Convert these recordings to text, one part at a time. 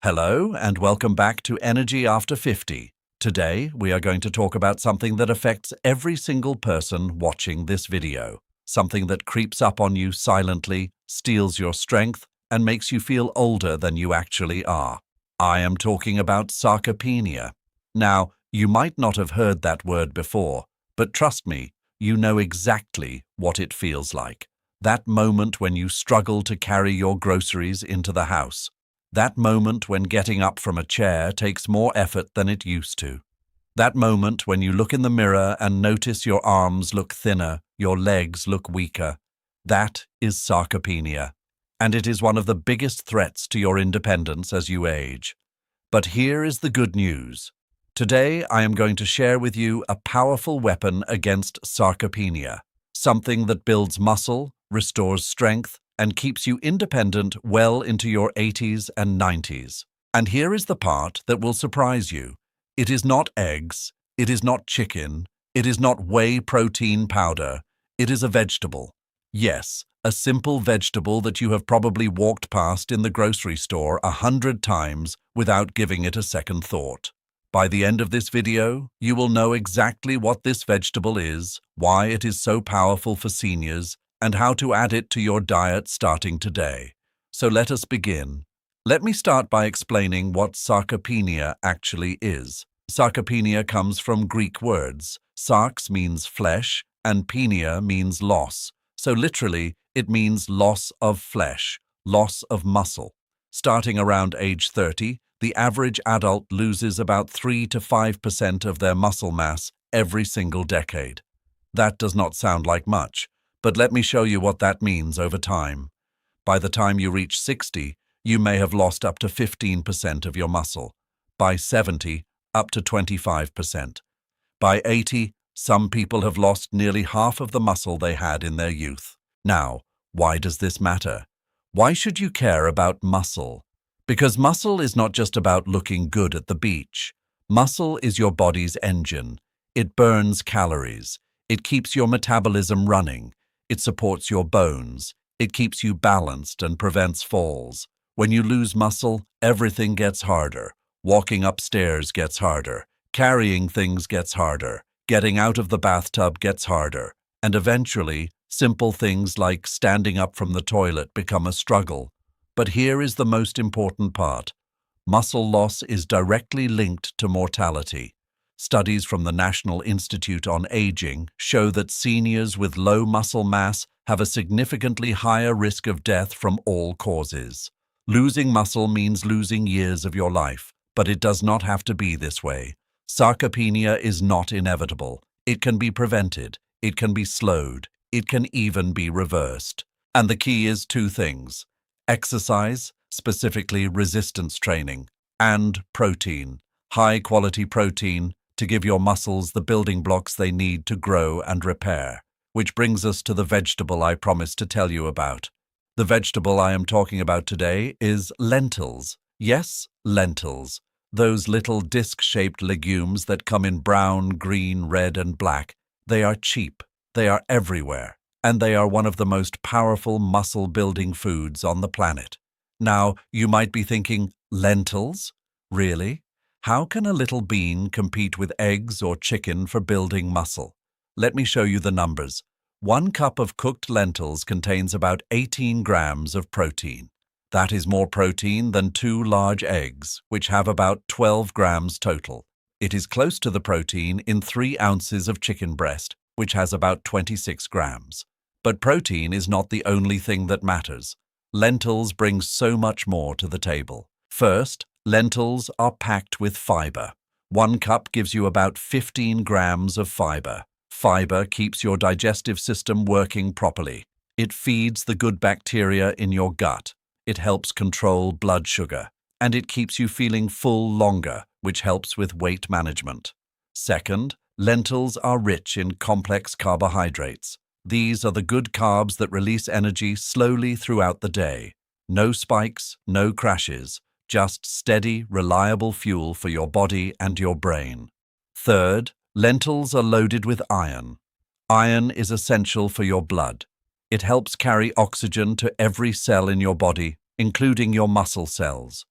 Hello and welcome back to Energy After 50. Today, we are going to talk about something that affects every single person watching this video. Something that creeps up on you silently, steals your strength, and makes you feel older than you actually are. I am talking about sarcopenia. Now, you might not have heard that word before, but trust me, you know exactly what it feels like. That moment when you struggle to carry your groceries into the house. That moment when getting up from a chair takes more effort than it used to. That moment when you look in the mirror and notice your arms look thinner, your legs look weaker. That is sarcopenia, and it is one of the biggest threats to your independence as you age. But here is the good news. Today I am going to share with you a powerful weapon against sarcopenia, something that builds muscle, restores strength, and keeps you independent well into your 80s and 90s. And here is the part that will surprise you. It is not eggs, it is not chicken, it is not whey protein powder, it is a vegetable. Yes, a simple vegetable that you have probably walked past in the grocery store 100 times without giving it a second thought. By the end of this video, you will know exactly what this vegetable is, why it is so powerful for seniors, and how to add it to your diet starting today. So let us begin. Let me start by explaining what sarcopenia actually is. Sarcopenia comes from Greek words. Sarx means flesh, and penia means loss. So literally, it means loss of flesh, loss of muscle. Starting around age 30, the average adult loses about 3 to 5% of their muscle mass every single decade. That does not sound like much, but let me show you what that means over time. By the time you reach 60, you may have lost up to 15% of your muscle. By 70, up to 25%. By 80, some people have lost nearly half of the muscle they had in their youth. Now, why does this matter? Why should you care about muscle? Because muscle is not just about looking good at the beach. Muscle is your body's engine. It burns calories. It keeps your metabolism running. It supports your bones. It keeps you balanced and prevents falls. When you lose muscle, everything gets harder. Walking upstairs gets harder. Carrying things gets harder. Getting out of the bathtub gets harder. And eventually, simple things like standing up from the toilet become a struggle. But here is the most important part. Muscle loss is directly linked to mortality. Studies from the National Institute on Aging show that seniors with low muscle mass have a significantly higher risk of death from all causes. Losing muscle means losing years of your life, but it does not have to be this way. Sarcopenia is not inevitable. It can be prevented, it can be slowed, it can even be reversed. And the key is two things: exercise, specifically resistance training, and protein, high-quality protein, to give your muscles the building blocks they need to grow and repair. Which brings us to the vegetable I promised to tell you about. The vegetable I am talking about today is lentils. Yes, lentils. Those little disc-shaped legumes that come in brown, green, red, and black. They are cheap. They are everywhere. And they are one of the most powerful muscle-building foods on the planet. Now, you might be thinking, lentils? Really? How can a little bean compete with eggs or chicken for building muscle? Let me show you the numbers. 1 cup of cooked lentils contains about 18 grams of protein. That is more protein than 2 large eggs, which have about 12 grams total. It is close to the protein in 3 ounces of chicken breast, which has about 26 grams. But protein is not the only thing that matters. Lentils bring so much more to the table. First, lentils are packed with fiber. 1 cup gives you about 15 grams of fiber. Fiber keeps your digestive system working properly. It feeds the good bacteria in your gut. It helps control blood sugar. And it keeps you feeling full longer, which helps with weight management. Second, lentils are rich in complex carbohydrates. These are the good carbs that release energy slowly throughout the day. No spikes, no crashes, just steady, reliable fuel for your body and your brain. Third, lentils are loaded with iron. Iron is essential for your blood. It helps carry oxygen to every cell in your body, including your muscle cells.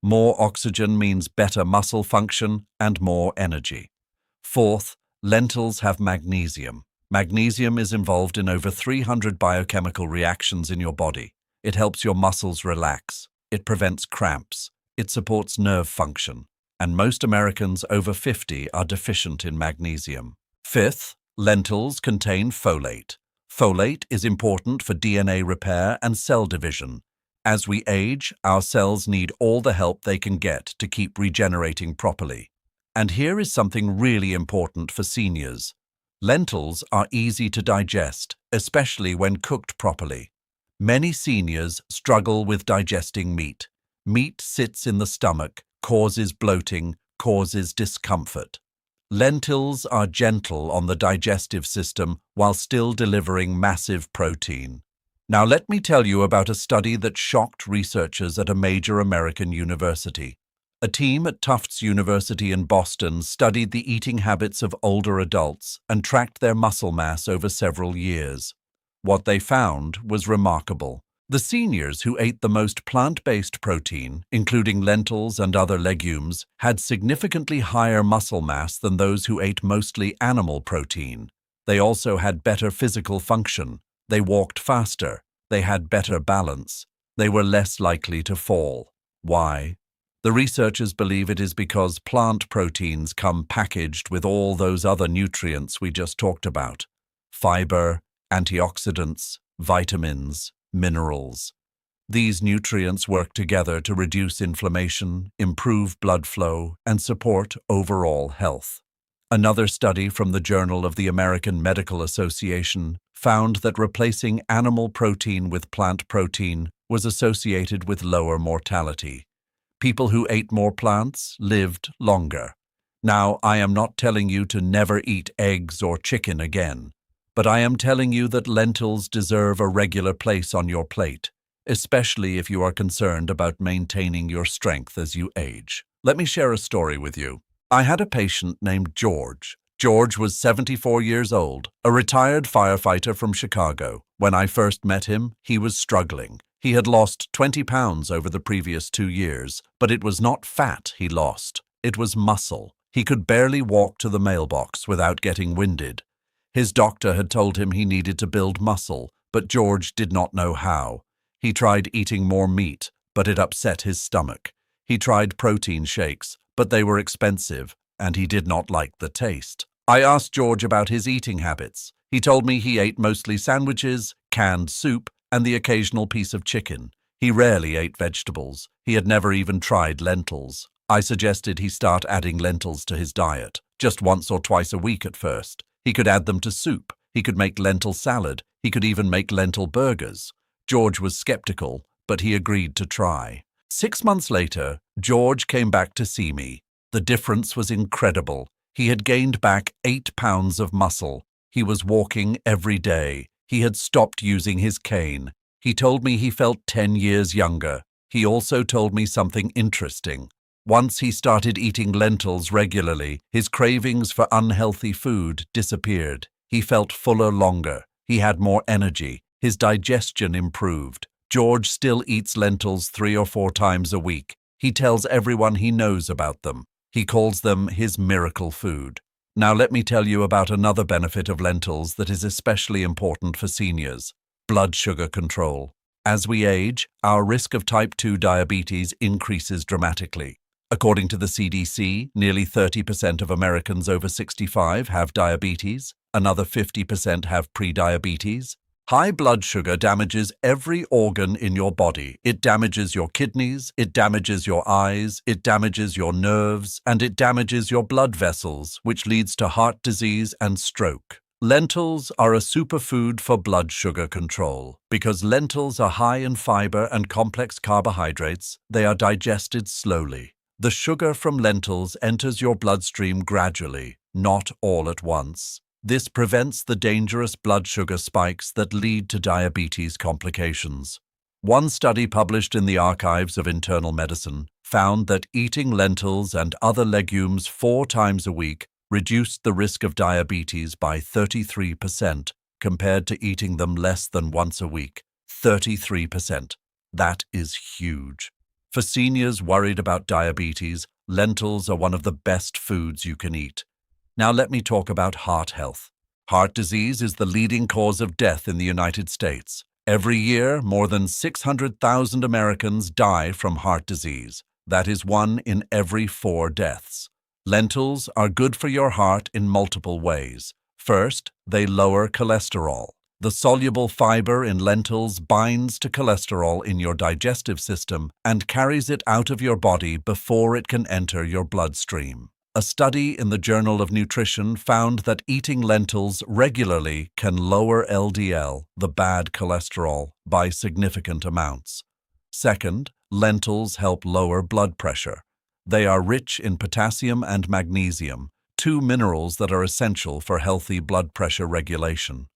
More oxygen means better muscle function and more energy. Fourth, lentils have magnesium. Magnesium is involved in over 300 biochemical reactions in your body. It helps your muscles relax. It prevents cramps. It supports nerve function. And most Americans over 50 are deficient in magnesium. Fifth, lentils contain folate. Folate is important for DNA repair and cell division. As we age, our cells need all the help they can get to keep regenerating properly. And here is something really important for seniors. Lentils are easy to digest, especially when cooked properly. Many seniors struggle with digesting meat. Meat sits in the stomach, causes bloating, causes discomfort. Lentils are gentle on the digestive system while still delivering massive protein. Now let me tell you about a study that shocked researchers at a major American university. A team at Tufts University in Boston studied the eating habits of older adults and tracked their muscle mass over several years. What they found was remarkable. The seniors who ate the most plant-based protein, including lentils and other legumes, had significantly higher muscle mass than those who ate mostly animal protein. They also had better physical function. They walked faster. They had better balance. They were less likely to fall. Why? The researchers believe it is because plant proteins come packaged with all those other nutrients we just talked about: fiber, antioxidants, vitamins, minerals. These nutrients work together to reduce inflammation, improve blood flow, and support overall health. Another study from the Journal of the American Medical Association found that replacing animal protein with plant protein was associated with lower mortality. People who ate more plants lived longer. Now, I am not telling you to never eat eggs or chicken again, but I am telling you that lentils deserve a regular place on your plate, especially if you are concerned about maintaining your strength as you age. Let me share a story with you. I had a patient named George. George was 74 years old, a retired firefighter from Chicago. When I first met him, he was struggling. He had lost 20 pounds over the previous 2 years, but it was not fat he lost. It was muscle. He could barely walk to the mailbox without getting winded. His doctor had told him he needed to build muscle, but George did not know how. He tried eating more meat, but it upset his stomach. He tried protein shakes, but they were expensive, and he did not like the taste. I asked George about his eating habits. He told me he ate mostly sandwiches, canned soup, and the occasional piece of chicken. He rarely ate vegetables. He had never even tried lentils. I suggested he start adding lentils to his diet, just once or twice a week at first. He could add them to soup. He could make lentil salad. He could even make lentil burgers. George was skeptical, but he agreed to try. 6 months later, George came back to see me. The difference was incredible. He had gained back 8 pounds of muscle. He was walking every day. He had stopped using his cane. He told me he felt 10 years younger. He also told me something interesting. Once he started eating lentils regularly, his cravings for unhealthy food disappeared. He felt fuller longer. He had more energy. His digestion improved. George still eats lentils 3 or 4 times a week. He tells everyone he knows about them. He calls them his miracle food. Now let me tell you about another benefit of lentils that is especially important for seniors: blood sugar control. As we age, our risk of type 2 diabetes increases dramatically. According to the CDC, nearly 30% of Americans over 65 have diabetes. Another 50% have prediabetes. High blood sugar damages every organ in your body. It damages your kidneys, it damages your eyes, it damages your nerves, and it damages your blood vessels, which leads to heart disease and stroke. Lentils are a superfood for blood sugar control. Because lentils are high in fiber and complex carbohydrates, they are digested slowly. The sugar from lentils enters your bloodstream gradually, not all at once. This prevents the dangerous blood sugar spikes that lead to diabetes complications. One study published in the Archives of Internal Medicine found that eating lentils and other legumes 4 times a week reduced the risk of diabetes by 33% compared to eating them less than once a week. 33%. That is huge. For seniors worried about diabetes, lentils are one of the best foods you can eat. Now let me talk about heart health. Heart disease is the leading cause of death in the United States. Every year, more than 600,000 Americans die from heart disease. That is 1 in every 4 deaths. Lentils are good for your heart in multiple ways. First, they lower cholesterol. The soluble fiber in lentils binds to cholesterol in your digestive system and carries it out of your body before it can enter your bloodstream. A study in the Journal of Nutrition found that eating lentils regularly can lower LDL, the bad cholesterol, by significant amounts. Second, lentils help lower blood pressure. They are rich in potassium and magnesium, 2 minerals that are essential for healthy blood pressure regulation.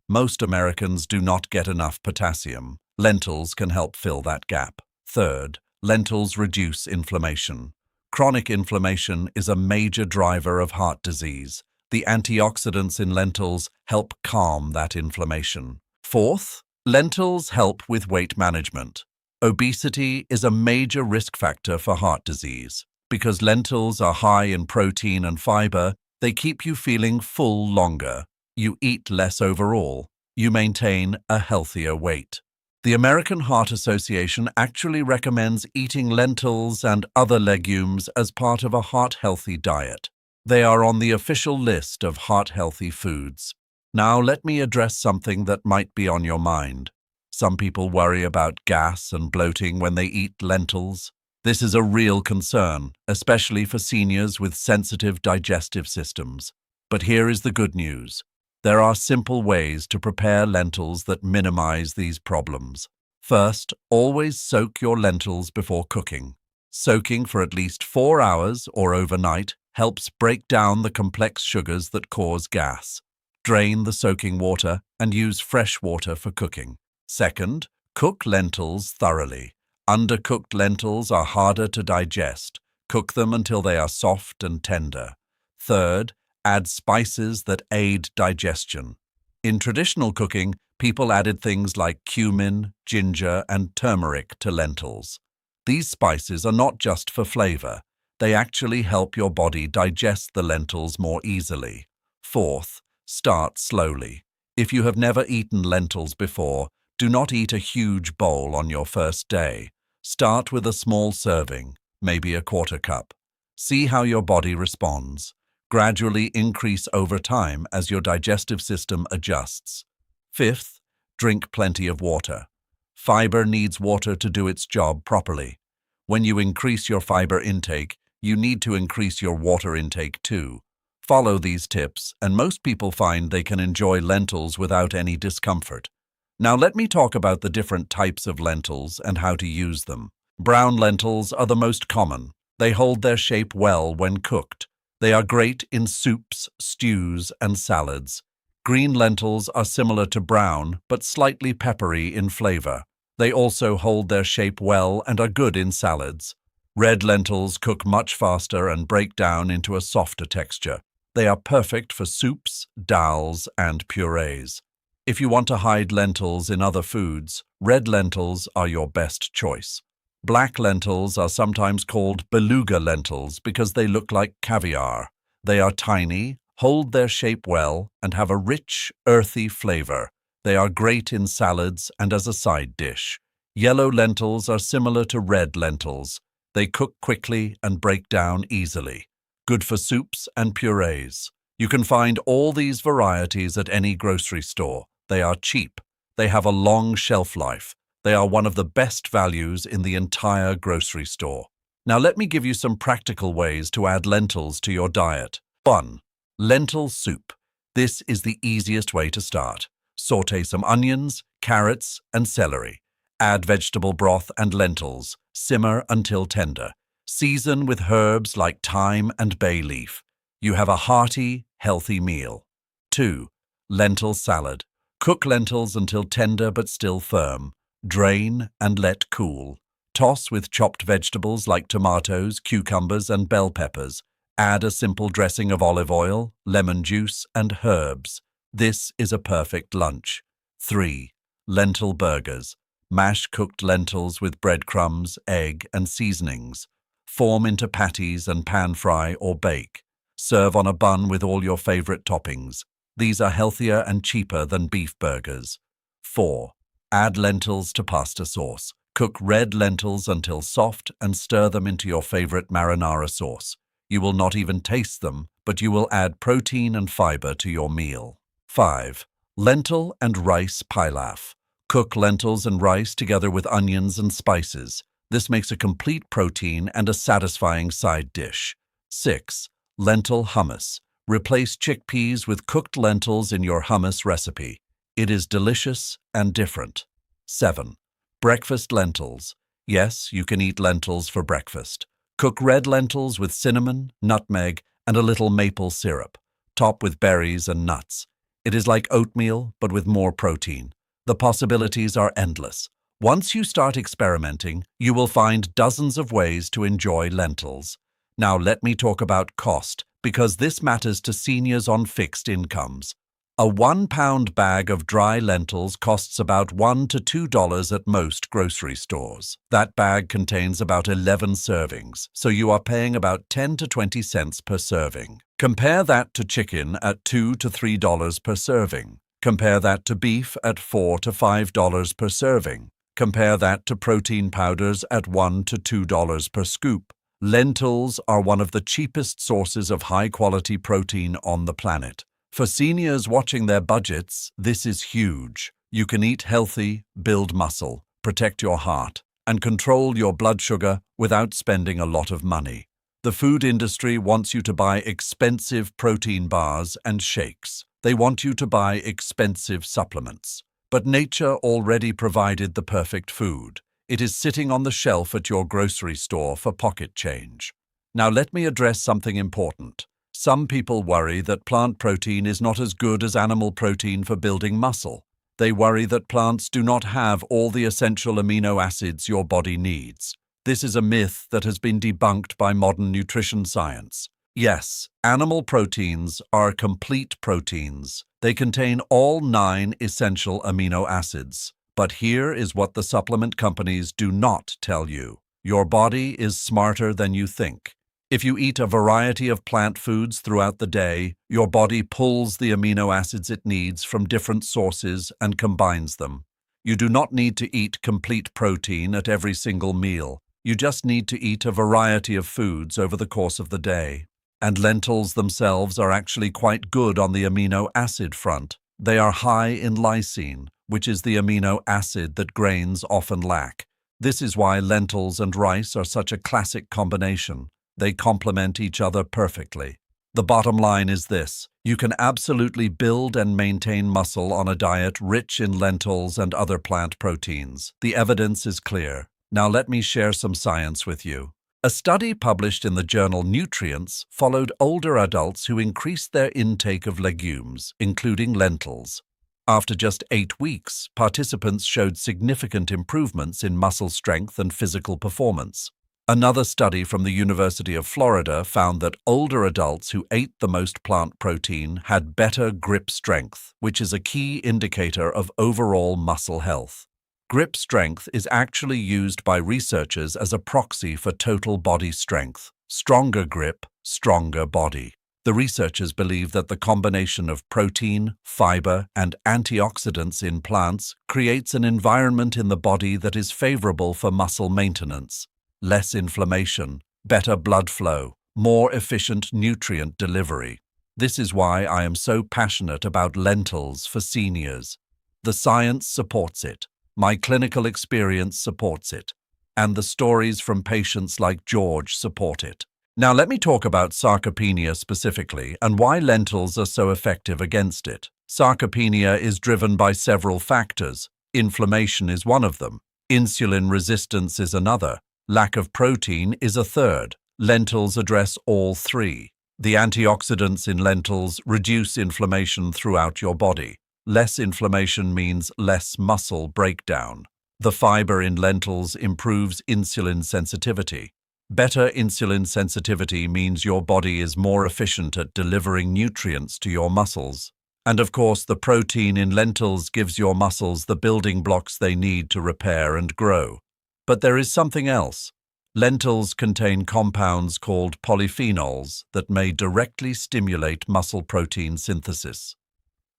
Most Americans do not get enough potassium. Lentils can help fill that gap. Third, lentils reduce inflammation. Chronic inflammation is a major driver of heart disease. The antioxidants in lentils help calm that inflammation. Fourth, lentils help with weight management. Obesity is a major risk factor for heart disease. Because lentils are high in protein and fiber, they keep you feeling full longer. You eat less overall. You maintain a healthier weight. The American Heart Association actually recommends eating lentils and other legumes as part of a heart-healthy diet. They are on the official list of heart-healthy foods. Now let me address something that might be on your mind. Some people worry about gas and bloating when they eat lentils. This is a real concern, especially for seniors with sensitive digestive systems. But here is the good news. There are simple ways to prepare lentils that minimize these problems. First, always soak your lentils before cooking. Soaking for at least 4 hours or overnight helps break down the complex sugars that cause gas. Drain the soaking water and use fresh water for cooking. Second, cook lentils thoroughly. Undercooked lentils are harder to digest. Cook them until they are soft and tender. Third, add spices that aid digestion. In traditional cooking, people added things like cumin, ginger, and turmeric to lentils. These spices are not just for flavor. They actually help your body digest the lentils more easily. Fourth, start slowly. If you have never eaten lentils before, do not eat a huge bowl on your first day. Start with a small serving, maybe a 1/4 cup. See how your body responds. Gradually increase over time as your digestive system adjusts. Fifth, drink plenty of water. Fiber needs water to do its job properly. When you increase your fiber intake, you need to increase your water intake too. Follow these tips, and most people find they can enjoy lentils without any discomfort. Now let me talk about the different types of lentils and how to use them. Brown lentils are the most common. They hold their shape well when cooked. They are great in soups, stews, and salads. Green lentils are similar to brown, but slightly peppery in flavor. They also hold their shape well and are good in salads. Red lentils cook much faster and break down into a softer texture. They are perfect for soups, dals, and purees. If you want to hide lentils in other foods, red lentils are your best choice. Black lentils are sometimes called beluga lentils because they look like caviar. They are tiny, hold their shape well, and have a rich, earthy flavor. They are great in salads and as a side dish. Yellow lentils are similar to red lentils. They cook quickly and break down easily. Good for soups and purees. You can find all these varieties at any grocery store. They are cheap. They have a long shelf life. They are one of the best values in the entire grocery store. Now let me give you some practical ways to add lentils to your diet. 1. Lentil soup. This is the easiest way to start. Sauté some onions, carrots, and celery. Add vegetable broth and lentils. Simmer until tender. Season with herbs like thyme and bay leaf. You have a hearty, healthy meal. 2. Lentil salad. Cook lentils until tender but still firm. Drain and let cool. Toss with chopped vegetables like tomatoes, cucumbers, and bell peppers. Add a simple dressing of olive oil, lemon juice, and herbs. This is a perfect lunch. 3. Lentil burgers. Mash cooked lentils with breadcrumbs, egg, and seasonings. Form into patties and pan-fry or bake. Serve on a bun with all your favorite toppings. These are healthier and cheaper than beef burgers. 4. Add lentils to pasta sauce. Cook red lentils until soft and stir them into your favorite marinara sauce. You will not even taste them, but you will add protein and fiber to your meal. 5. Lentil and rice pilaf. Cook lentils and rice together with onions and spices. This makes a complete protein and a satisfying side dish. 6. Lentil hummus. Replace chickpeas with cooked lentils in your hummus recipe. It is delicious and different. 7. Breakfast lentils. Yes, you can eat lentils for breakfast. Cook red lentils with cinnamon, nutmeg, and a little maple syrup. Top with berries and nuts. It is like oatmeal, but with more protein. The possibilities are endless. Once you start experimenting, you will find dozens of ways to enjoy lentils. Now let me talk about cost, because this matters to seniors on fixed incomes. A 1-pound bag of dry lentils costs about $1 to $2 at most grocery stores. That bag contains about 11 servings, so you are paying about 10 to 20 cents per serving. Compare that to chicken at $2 to $3 per serving. Compare that to beef at $4 to $5 per serving. Compare that to protein powders at $1 to $2 per scoop. Lentils are one of the cheapest sources of high-quality protein on the planet. For seniors watching their budgets, this is huge. You can eat healthy, build muscle, protect your heart, and control your blood sugar without spending a lot of money. The food industry wants you to buy expensive protein bars and shakes. They want you to buy expensive supplements. But nature already provided the perfect food. It is sitting on the shelf at your grocery store for pocket change. Now let me address something important. Some people worry that plant protein is not as good as animal protein for building muscle. They worry that plants do not have all the essential amino acids your body needs. This is a myth that has been debunked by modern nutrition science. Yes, animal proteins are complete proteins. They contain all 9 essential amino acids. But here is what the supplement companies do not tell you. Your body is smarter than you think. If you eat a variety of plant foods throughout the day, your body pulls the amino acids it needs from different sources and combines them. You do not need to eat complete protein at every single meal. You just need to eat a variety of foods over the course of the day. And lentils themselves are actually quite good on the amino acid front. They are high in lysine, which is the amino acid that grains often lack. This is why lentils and rice are such a classic combination. They complement each other perfectly. The bottom line is this: you can absolutely build and maintain muscle on a diet rich in lentils and other plant proteins. The evidence is clear. Now let me share some science with you. A study published in the journal Nutrients followed older adults who increased their intake of legumes, including lentils. After just 8 weeks, participants showed significant improvements in muscle strength and physical performance. Another study from the University of Florida found that older adults who ate the most plant protein had better grip strength, which is a key indicator of overall muscle health. Grip strength is actually used by researchers as a proxy for total body strength. Stronger grip, stronger body. The researchers believe that the combination of protein, fiber, and antioxidants in plants creates an environment in the body that is favorable for muscle maintenance. Less inflammation, better blood flow, more efficient nutrient delivery. This is why I am so passionate about lentils for seniors. The science supports it. My clinical experience supports it. And the stories from patients like George support it. Now let me talk about sarcopenia specifically and why lentils are so effective against it. Sarcopenia is driven by several factors. Inflammation is one of them. Insulin resistance is another. Lack of protein is a third. Lentils address all 3. The antioxidants in lentils reduce inflammation throughout your body. Less inflammation means less muscle breakdown. The fiber in lentils improves insulin sensitivity. Better insulin sensitivity means your body is more efficient at delivering nutrients to your muscles. And of course, the protein in lentils gives your muscles the building blocks they need to repair and grow. But there is something else. Lentils contain compounds called polyphenols that may directly stimulate muscle protein synthesis.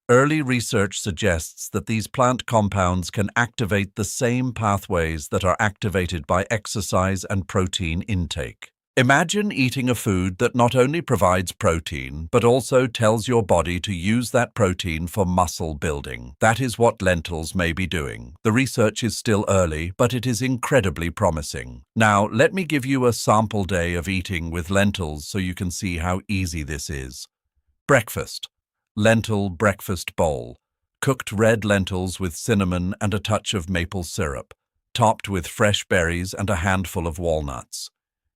Early research suggests that these plant compounds can activate the same pathways that are activated by exercise and protein intake. Imagine eating a food that not only provides protein, but also tells your body to use that protein for muscle building. That is what lentils may be doing. The research is still early, but it is incredibly promising. Now, let me give you a sample day of eating with lentils so you can see how easy this is. Breakfast. Lentil breakfast bowl. Cooked red lentils with cinnamon and a touch of maple syrup, topped with fresh berries and a handful of walnuts.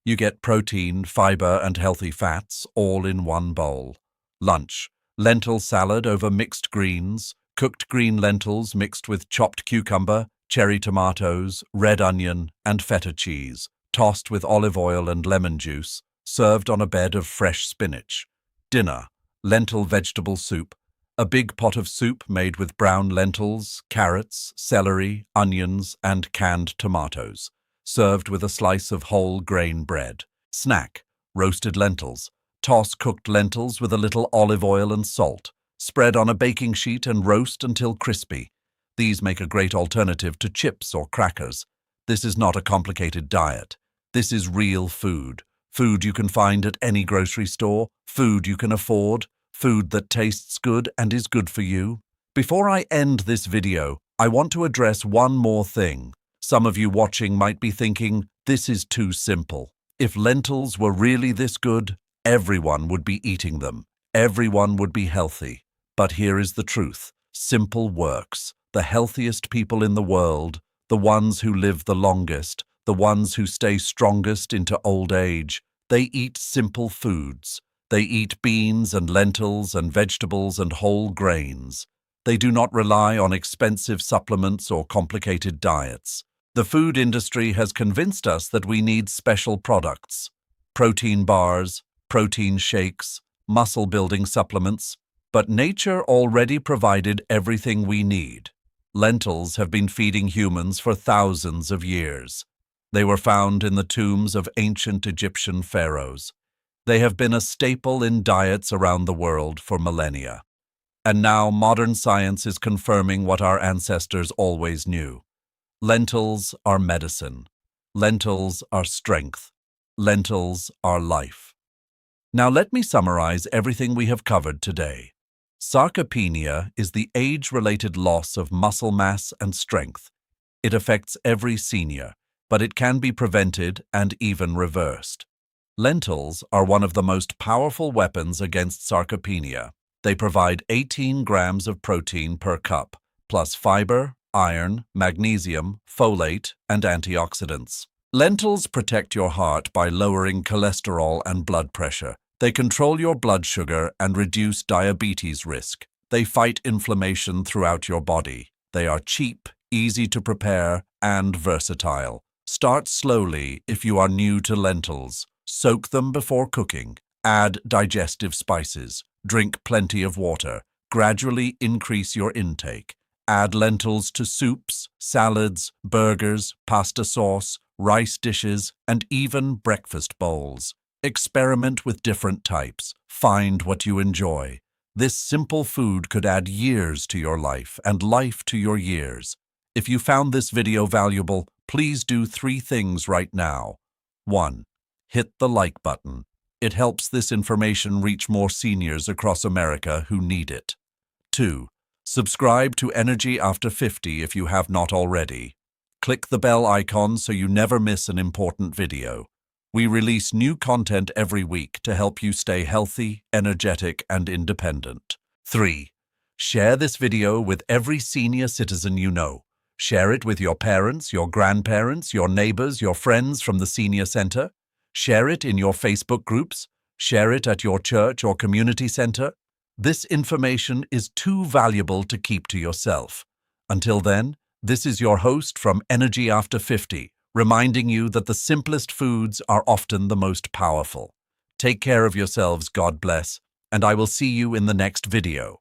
You get protein, fiber, and healthy fats all in one bowl. Lunch. Lentil salad over mixed greens, cooked green lentils mixed with chopped cucumber, cherry tomatoes, red onion, and feta cheese, tossed with olive oil and lemon juice, served on a bed of fresh spinach. Dinner. Lentil vegetable soup. A big pot of soup made with brown lentils, carrots, celery, onions, and canned tomatoes, served with a slice of whole grain bread. Snack. Roasted lentils. Toss cooked lentils with a little olive oil and salt. Spread on a baking sheet and roast until crispy. These make a great alternative to chips or crackers. This is not a complicated diet. This is real food. Food you can find at any grocery store, food you can afford, food that tastes good and is good for you. Before I end this video, I want to address one more thing. Some of you watching might be thinking, this is too simple. If lentils were really this good, everyone would be eating them. Everyone would be healthy. But here is the truth. Simple works. The healthiest people in the world, the ones who live the longest, the ones who stay strongest into old age, they eat simple foods. They eat beans and lentils and vegetables and whole grains. They do not rely on expensive supplements or complicated diets. The food industry has convinced us that we need special products. Protein bars, protein shakes, muscle-building supplements. But nature already provided everything we need. Lentils have been feeding humans for thousands of years. They were found in the tombs of ancient Egyptian pharaohs. They have been a staple in diets around the world for millennia. And now modern science is confirming what our ancestors always knew. Lentils are medicine. Lentils are strength. Lentils are life. Now let me summarize everything we have covered today. Sarcopenia is the age-related loss of muscle mass and strength. It affects every senior, but it can be prevented and even reversed. Lentils are one of the most powerful weapons against sarcopenia. They provide 18 grams of protein per cup, plus fiber, iron, magnesium, folate, and antioxidants. Lentils protect your heart by lowering cholesterol and blood pressure. They control your blood sugar and reduce diabetes risk. They fight inflammation throughout your body. They are cheap, easy to prepare, and versatile. Start slowly if you are new to lentils. Soak them before cooking. Add digestive spices. Drink plenty of water. Gradually increase your intake. Add lentils to soups, salads, burgers, pasta sauce, rice dishes, and even breakfast bowls. Experiment with different types. Find what you enjoy. This simple food could add years to your life and life to your years. If you found this video valuable, please do 3 things right now. 1. Hit the like button. It helps this information reach more seniors across America who need it. 2. Subscribe to Energy After 50 if you have not already. Click the bell icon so you never miss an important video. We release new content every week to help you stay healthy, energetic, and independent. 3. Share this video with every senior citizen you know. Share it with your parents, your grandparents, your neighbors, your friends from the senior center. Share it in your Facebook groups. Share it at your church or community center. This information is too valuable to keep to yourself. Until then, this is your host from Energy After 50, reminding you that the simplest foods are often the most powerful. Take care of yourselves, God bless, and I will see you in the next video.